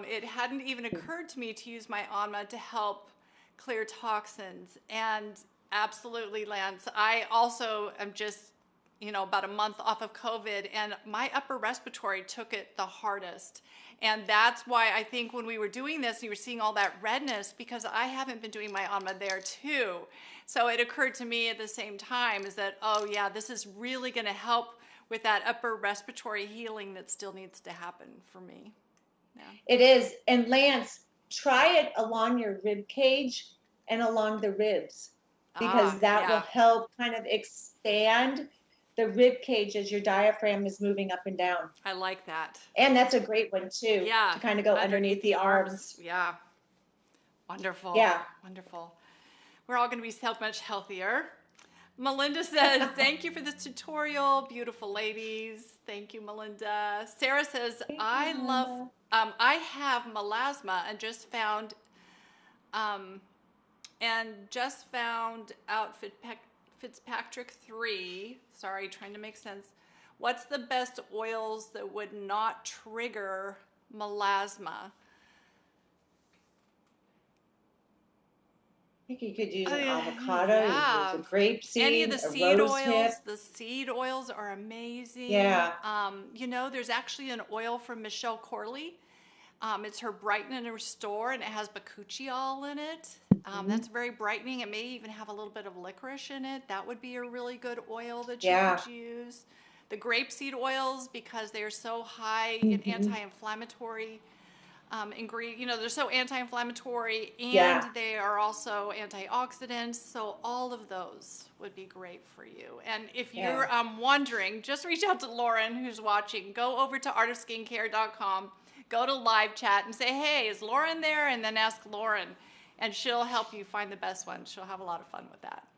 It hadn't even occurred to me to use my Onma to help clear toxins. And absolutely, Lance, I also am just, you know, about a month off of COVID, and my upper respiratory took it the hardest. And that's why I think when we were doing this, you were seeing all that redness, because I haven't been doing my Onma there too. So it occurred to me at the same time is that, oh yeah, this is really gonna help with that upper respiratory healing that still needs to happen for me. Yeah. It is. And Lance, try it along your rib cage and along the ribs, because that will help kind of expand the rib cage as your diaphragm is moving up and down. I like that. And that's a great one too. Yeah. To kind of go underneath the arms. Yeah. Wonderful. Yeah. Wonderful. We're all going to be so much healthier. Melinda says, thank you for this tutorial. Beautiful ladies. Thank you, Melinda. Sarah says, I have melasma and just found out Fitzpatrick 3. Sorry, trying to make sense. What's the best oils that would not trigger melasma? I think you could use an avocado, you could use a grape seed, any of the a seed rose oils. hip. The seed oils are amazing. Yeah. You know, there's actually an oil from Michelle Corley. It's her Brighten and Restore, and it has bakuchiol in it. That's very brightening. It may even have a little bit of licorice in it. That would be a really good oil that you could use. The grapeseed oils, because they're so high in anti-inflammatory ingredient, you know, they're so anti-inflammatory, and they are also antioxidants. So all of those would be great for you. And if you're wondering, just reach out to Lauren, who's watching. Go over to artofskincare.com, go to live chat and say, hey, is Lauren there? And then ask Lauren, and she'll help you find the best one. She'll have a lot of fun with that.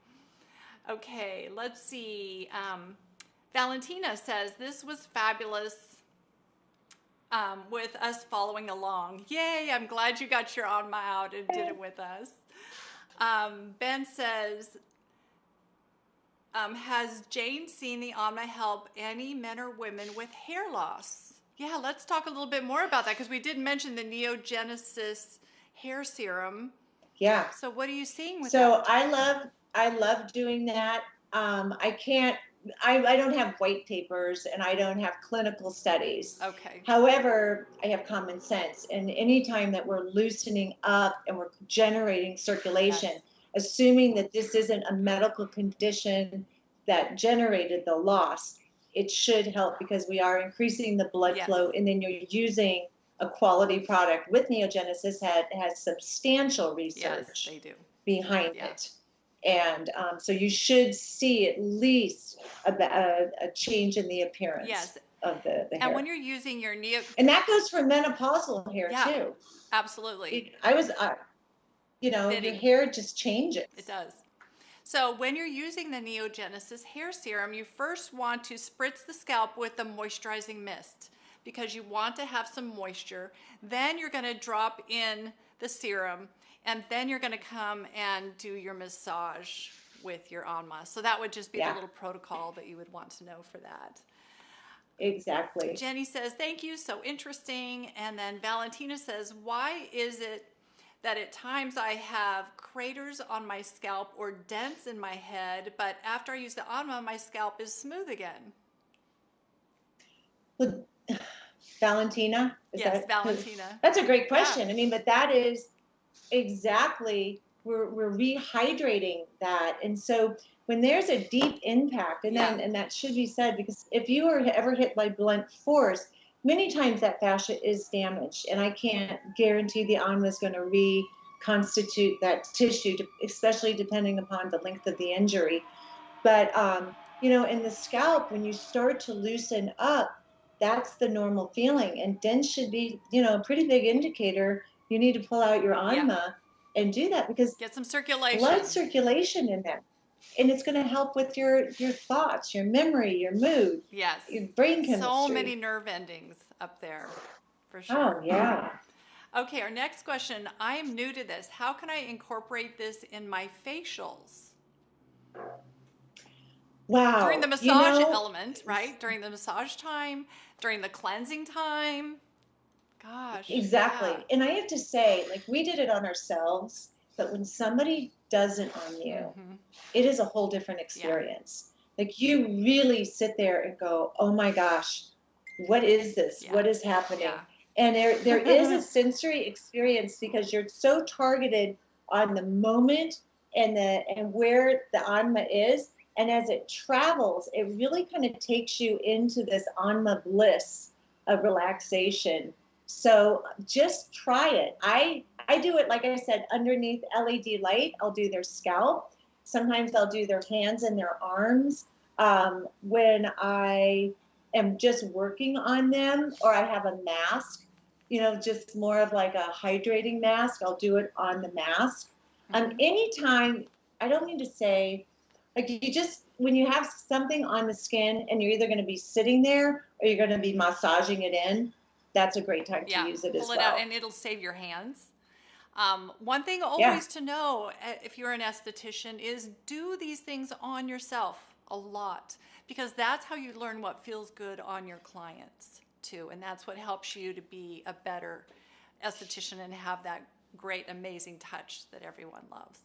Okay, let's see. Valentina says, this was fabulous. With us following along. Yay, I'm glad you got your Onma out and did it with us. Ben says, has Jane seen the Onma help any men or women with hair loss? Yeah, let's talk a little bit more about that, because we did mention the Neogenesis hair serum. Yeah. So what are you seeing with that? So I love doing that. I don't have white papers and I don't have clinical studies. Okay. However, I have common sense. And anytime that we're loosening up and we're generating circulation, assuming that this isn't a medical condition that generated the loss, it should help, because we are increasing the blood flow, and then you're using a quality product with Neogenesis has substantial research behind it. And so you should see at least a change in the appearance of the hair. And when you're using your and that goes for menopausal hair too. Absolutely. Your hair just changes. It does. So when you're using the Neogenesis hair serum, you first want to spritz the scalp with the moisturizing mist, because you want to have some moisture. Then you're going to drop in the serum, and then you're going to come and do your massage with your Onma. So that would just be the little protocol that you would want to know for that. Exactly. Jenny says, thank you, so interesting. And then Valentina says, why is it that at times I have craters on my scalp or dents in my head, but after I use the Onma, my scalp is smooth again? Well, Valentina? Valentina. That's a great question. I mean, but that is exactly, we're rehydrating that. And so when there's a deep impact, and then and that should be said, because if you are ever hit by blunt force, many times that fascia is damaged, and I can't guarantee the Onma is going to constitute that tissue, especially depending upon the length of the injury. But in the scalp, when you start to loosen up, that's the normal feeling, and dents should be, a pretty big indicator. You need to pull out your Yeah. Anma and do that, because Get some circulation. blood circulation in there, and it's going to help with your thoughts, your memory, your mood, Yes. your brain chemistry. So many nerve endings up there, for sure. Oh yeah. Okay, our next question. I am new to this. How can I incorporate this in my facials? Wow. During the massage element, right? During the massage time, during the cleansing time. Gosh. Exactly. Yeah. And I have to say, like, we did it on ourselves, but when somebody does it on you, it is a whole different experience. Yeah. Like, you really sit there and go, oh my gosh, what is this? Yeah. What is happening? Yeah. And there is a sensory experience, because you're so targeted on the moment and where the Anma is. And as it travels, it really kind of takes you into this Anma bliss of relaxation. So just try it. I do it, like I said, underneath LED light. I'll do their scalp. Sometimes I'll do their hands and their arms when I am just working on them, or I have a mask, just more of like a hydrating mask. I'll do it on the mask. Anytime, I don't mean to say, like, when you have something on the skin and you're either going to be sitting there or you're going to be massaging it in, that's a great time to use it as well. Pull it out, and it'll save your hands. One thing always to know, if you're an esthetician, is do these things on yourself a lot, because that's how you learn what feels good on your clients too, and that's what helps you to be a better esthetician and have that great, amazing touch that everyone loves.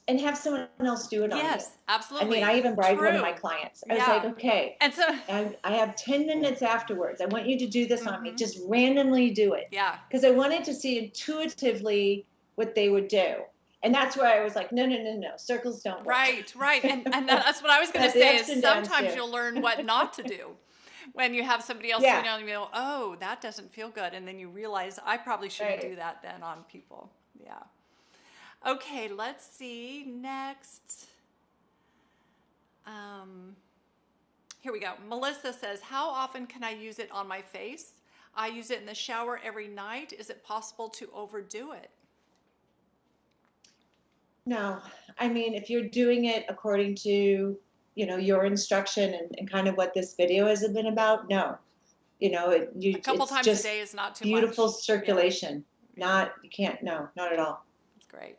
And have someone else do it on you. Yes, absolutely. I mean, I even bribed one of my clients. I was like, okay, and so I have 10 minutes afterwards. I want you to do this on me. Just randomly do it. Yeah. Because I wanted to see intuitively what they would do. And that's where I was like, no, circles don't work. Right. And that's what I was going to say, is sometimes you'll learn what not to do. When you have somebody else, and you go, oh, that doesn't feel good. And then you realize, I probably shouldn't do that then on people. Yeah. Okay, let's see. Next. Here we go. Melissa says, how often can I use it on my face? I use it in the shower every night. Is it possible to overdo it? No. I mean, if you're doing it according to, your instruction and kind of what this video has been about, no. A couple times a day is not too much. Beautiful circulation. Yeah. You can't, no, not at all. That's great.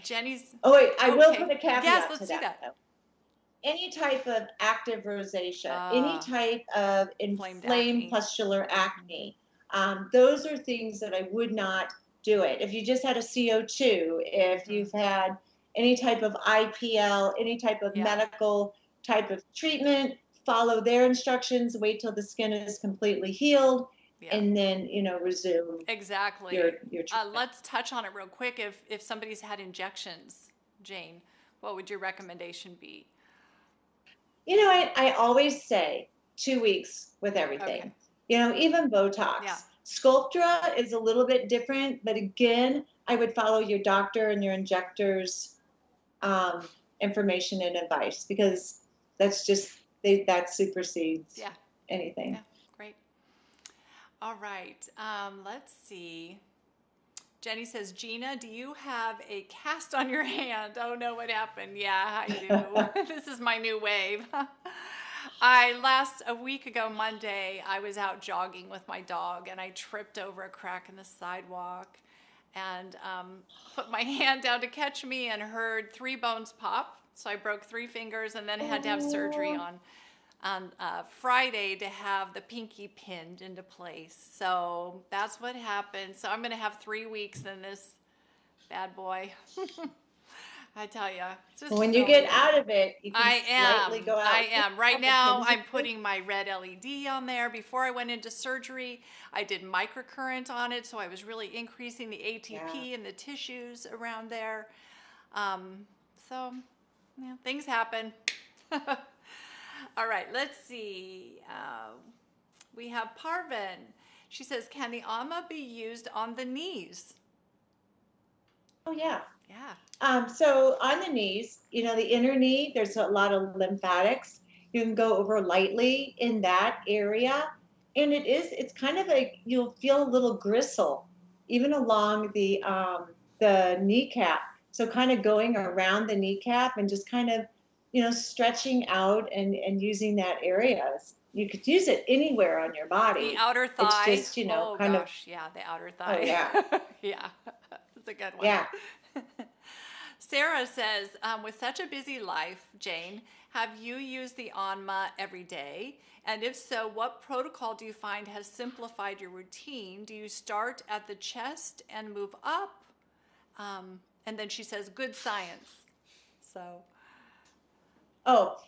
Jenny's. Oh, wait, I will put a caveat to that. Yes, let's do that. Any type of active rosacea, any type of inflamed pustular acne, those are things that I would not do it. If you just had a CO2, if you've had any type of IPL, any type of medical type of treatment, follow their instructions, wait till the skin is completely healed. Yeah. And then, resume. Exactly. Your treatment. Let's touch on it real quick. If somebody's had injections, Jane, what would your recommendation be? I always say 2 weeks with everything. Okay. Even Botox. Yeah. Sculptra is a little bit different, but again, I would follow your doctor and your injector's information and advice, because that's just, that supersedes anything. Yeah. All right, let's see. Jenny says, Jeana, do you have a cast on your hand? Oh no, what happened? Yeah, I do. This is my new wave. A week ago Monday, I was out jogging with my dog, and I tripped over a crack in the sidewalk and put my hand down to catch me and heard 3 bones pop. So I broke 3 fingers, and then had to have surgery on Friday to have the pinky pinned into place. So that's what happened. So I'm going to have 3 weeks in this bad boy. I tell you. When you get out of it, you can slightly go out. I am. Right now, I'm putting my red LED on there. Before I went into surgery, I did microcurrent on it, so I was really increasing the ATP in the tissues around there. Things happen. All right, let's see. We have Parvin. She says, can the Onma be used on the knees? Oh, yeah. Yeah. So on the knees, you know, the inner knee, there's a lot of lymphatics. You can go over lightly in that area. And it's kind of like you'll feel a little gristle, even along the kneecap. So kind of going around the kneecap and just kind of, you know, stretching out and using that area. You could use it anywhere on your The body. outer It's thigh. just, you know, Oh, kind of, gosh. Yeah, the outer oh, thigh. yeah, Yeah, that's a good one. yeah. Sarah says, with such a busy life, Jane, have you used the Onma every day? And if so, what protocol do you find has simplified your routine? Do you start at the chest and move up? And then she says, good science. So. Oh,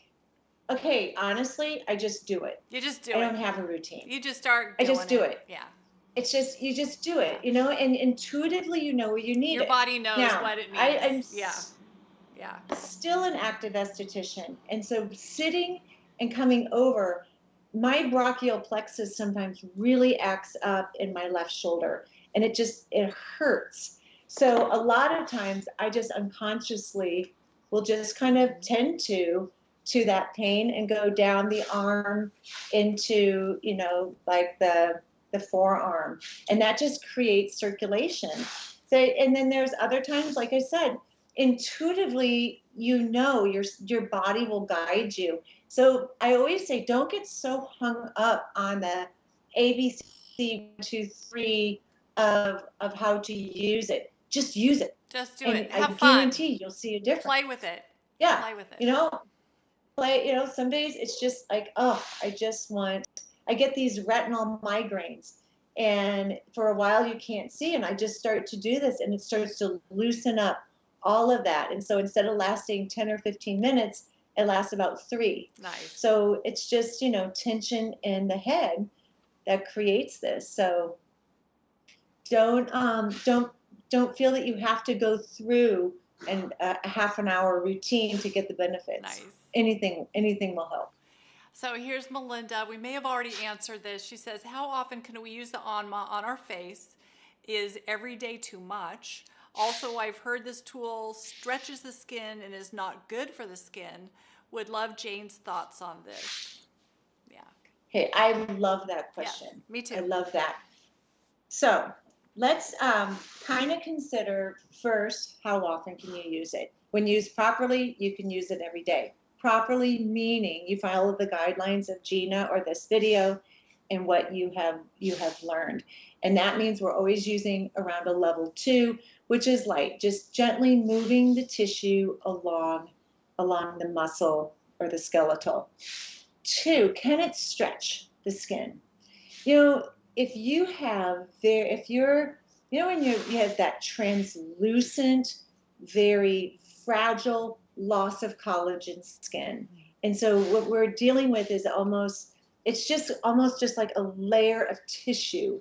okay. Honestly, I just do it. You just do I it. don't have a routine. You just start I doing just do it. Yeah. It's just, you just do it, Yeah. you know, and intuitively, you know where you need Your it. body knows Now, what it needs. Yeah. I'm Yeah. still an active esthetician. And so sitting and coming over, my brachial plexus sometimes really acts up in my left shoulder and it hurts. So a lot of times I just unconsciously will just kind of tend to that pain and go down the arm into, you know, like the forearm. And that just creates circulation. So, and then there's other times, like I said, intuitively, you know, your body will guide you. So I always say, don't get so hung up on the ABC 1, 2, 3 of how to use it. Just use it, Just do and it. I Have fun. guarantee you'll see a difference. Play with it. Yeah, Play with it. you know, play. You know, some days it's just like, oh, I get these retinal migraines. And for a while you can't see, and I just start to do this, and it starts to loosen up all of that. And so instead of lasting 10 or 15 minutes, it lasts about 3. Nice. So it's just, you know, tension in the head that creates this. So don't feel that you have to go through a half an hour routine to get the benefits. Nice. Anything will help. So here's Melinda. We may have already answered this. She says, how often can we use the Onma on our face? Is every day too much? Also, I've heard this tool stretches the skin and is not good for the skin. Would love Jane's thoughts on this. Yeah. Hey, I love that question. Yes, me too. I love that. So let's kind of consider first, how often can you use it? When used properly, you can use it every day. Properly meaning you follow the guidelines of Jeana or this video and what you have learned. And that means we're always using around a level 2, which is light, just gently moving the tissue along the muscle or the skeletal. 2, can it stretch the skin? You know, if you're, you know, when you have that translucent, very fragile loss of collagen skin. And so what we're dealing with is it's just almost just like a layer of tissue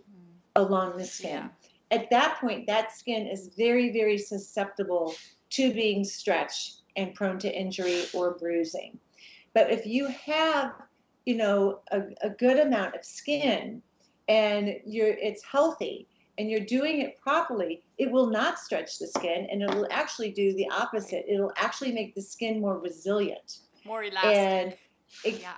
along the skin. Yeah. At that point, that skin is very, very susceptible to being stretched and prone to injury or bruising. But if you have, you know, a good amount of skin and it's healthy and you're doing it properly, it will not stretch the skin, and it will actually do the opposite. It'll actually make the skin more resilient. More elastic. And yeah.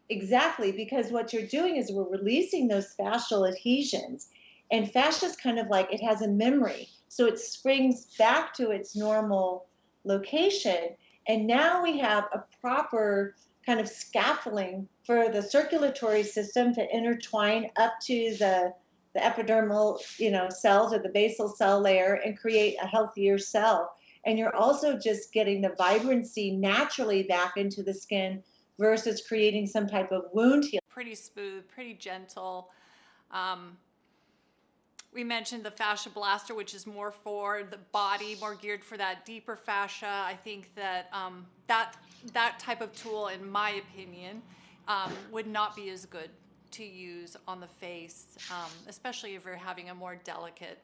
Exactly, because what you're doing is we're releasing those fascial adhesions. And fascia is kind of like, it has a memory. So it springs back to its normal location. And now we have a proper kind of scaffolding for the circulatory system to intertwine up to the epidermal, you know, cells or the basal cell layer and create a healthier cell. And you're also just getting the vibrancy naturally back into the skin versus creating some type of wound healing. Pretty smooth, pretty gentle. We mentioned the fascia blaster, which is more for the body, more geared for that deeper fascia. I think that that type of tool, in my opinion, would not be as good to use on the face, especially if you're having a more delicate.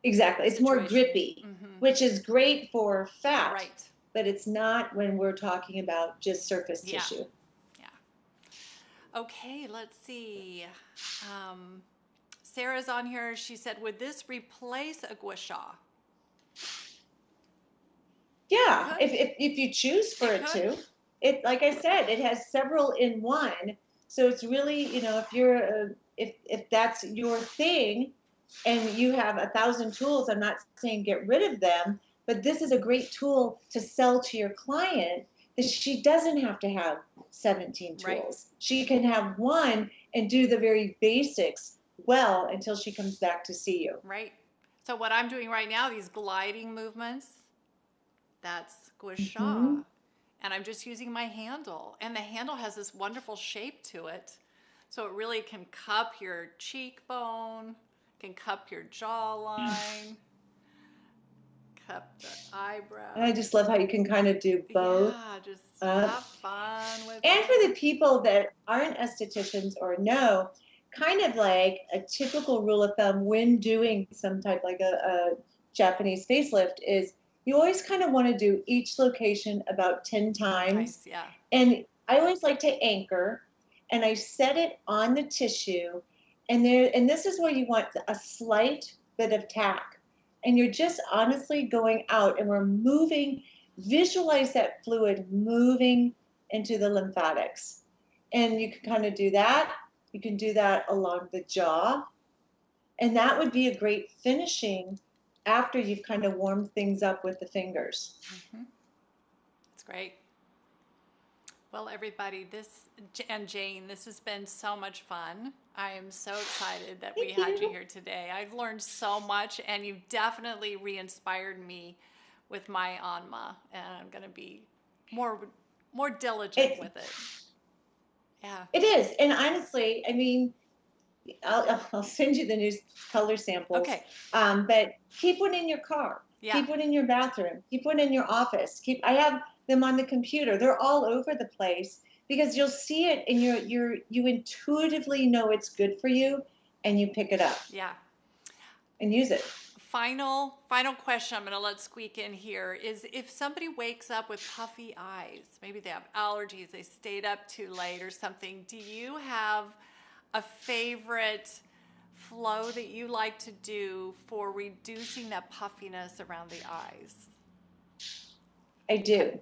Exactly, it's situation. more grippy, which is great for fat. Right. But it's not when we're talking about just surface Yeah. tissue. Yeah. Okay, let's see. Sarah's on here. She said, would this replace a gua sha? Yeah, if you choose for it to. It, like I said, it has several in one. So it's really, if you're if that's your thing and you have 1,000 tools, I'm not saying get rid of them, but this is a great tool to sell to your client that she doesn't have to have 17 Right. tools. She can have one and do the very basics well until she comes back to see you. Right. So what I'm doing right now, these gliding movements, that's gua sha. And I'm just using my handle. And the handle has this wonderful shape to it. So it really can cup your cheekbone, can cup your jawline, cup the eyebrow. And I just love how you can kind of do both. Yeah, just have fun with And it. for the people that aren't estheticians or know, kind of like a typical rule of thumb when doing some type like a Japanese facelift is you always kind of want to do each location about 10 times. Nice, yeah. And I always like to anchor and I set it on the tissue and this is where you want a slight bit of tack. And you're just honestly going out and we're moving, visualize that fluid moving into the lymphatics. And you can kind of do that. You can do that along the jaw. And that would be a great finishing after you've kind of warmed things up with the fingers. That's great. Well, everybody, and Jane, this has been so much fun. I am so excited that we had you here today. I've learned so much, and you've definitely re-inspired me with my Onma, and I'm going to be more diligent with it. Yeah. It is. And honestly, I mean, I'll send you the new color samples. Okay. But keep one in your car. Yeah. Keep one in your bathroom. Keep one in your office. I have them on the computer. They're all over the place because you'll see it and you intuitively know it's good for you and you pick it up. Yeah. And use it. Final question I'm going to let squeak in here is if somebody wakes up with puffy eyes, maybe they have allergies, they stayed up too late or something, do you have a favorite flow that you like to do for reducing that puffiness around the eyes? I do.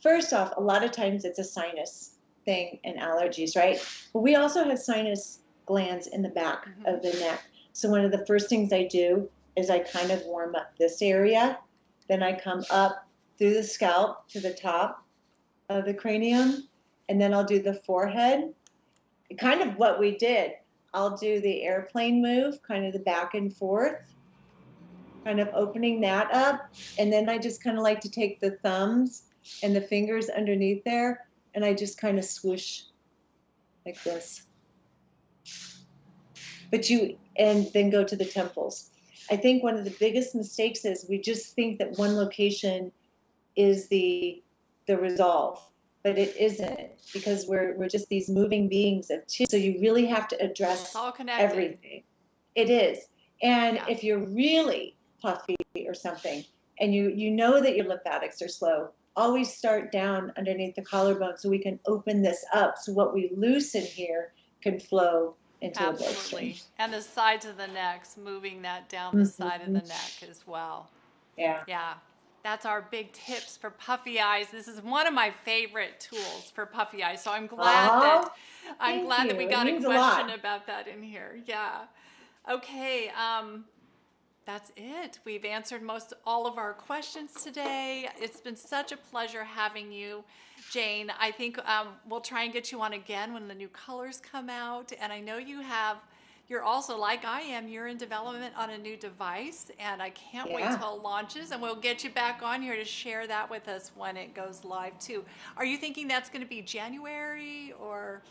First off, a lot of times it's a sinus thing and allergies, right? But we also have sinus glands in the back of the neck. So one of the first things I do is I kind of warm up this area. Then I come up through the scalp to the top of the cranium. And then I'll do the forehead. Kind of what we did. I'll do the airplane move, kind of the back and forth, kind of opening that up. And then I just kind of like to take the thumbs and the fingers underneath there, and I just kind of swoosh like this. And then go to the temples. I think one of the biggest mistakes is we just think that one location is the resolve. But it isn't, because we're just these moving beings of two. So you really have to address everything. It is. And if you're really puffy or something, and you know that your lymphatics are slow, always start down underneath the collarbone so we can open this up. So what we loosen here can flow into the bloodstream. And the sides of the necks, moving that down the side of the neck as well. Yeah. Yeah. That's our big tips for puffy eyes. This is one of my favorite tools for puffy eyes. So I'm glad that we got a question about that in here. Yeah. Okay. That's it. We've answered all of our questions today. It's been such a pleasure having you, Jane. I think we'll try and get you on again when the new colors come out. And I know you're also, like I am, you're in development on a new device, and I can't wait till it launches, and we'll get you back on here to share that with us when it goes live too. Are you thinking that's going to be January or?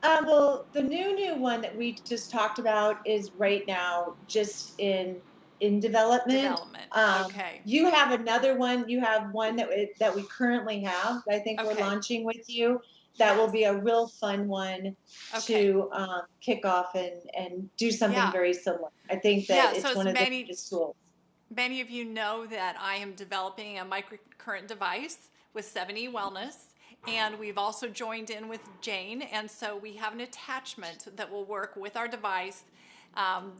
Well, the new one that we just talked about is right now just in development. Okay. You have another one. You have one that we currently have. I think we're launching with you. That will be a real fun one to kick off and do something very similar. I think that it's one of the biggest tools. Many of you know that I am developing a microcurrent device with 7E Wellness, And we've also joined in with Jane, and so we have an attachment that will work with our device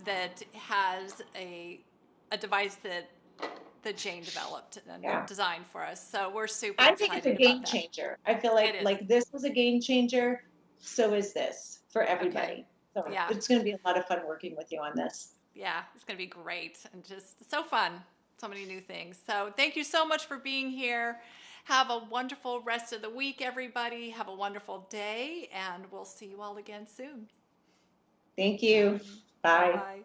that has a device that Jane developed and Yeah. designed for us. So we're super I think it's a excited game about that. changer. I feel It is. like this was a game changer. So is this for Okay. everybody. So Yeah. it's going to be a lot of fun working with you on this. Yeah, it's going to be great and just so fun. So many new things. So thank you so much for being here. Have a wonderful rest of the week, everybody. Have a wonderful day, and we'll see you all again soon. Thank you. Bye. Bye-bye.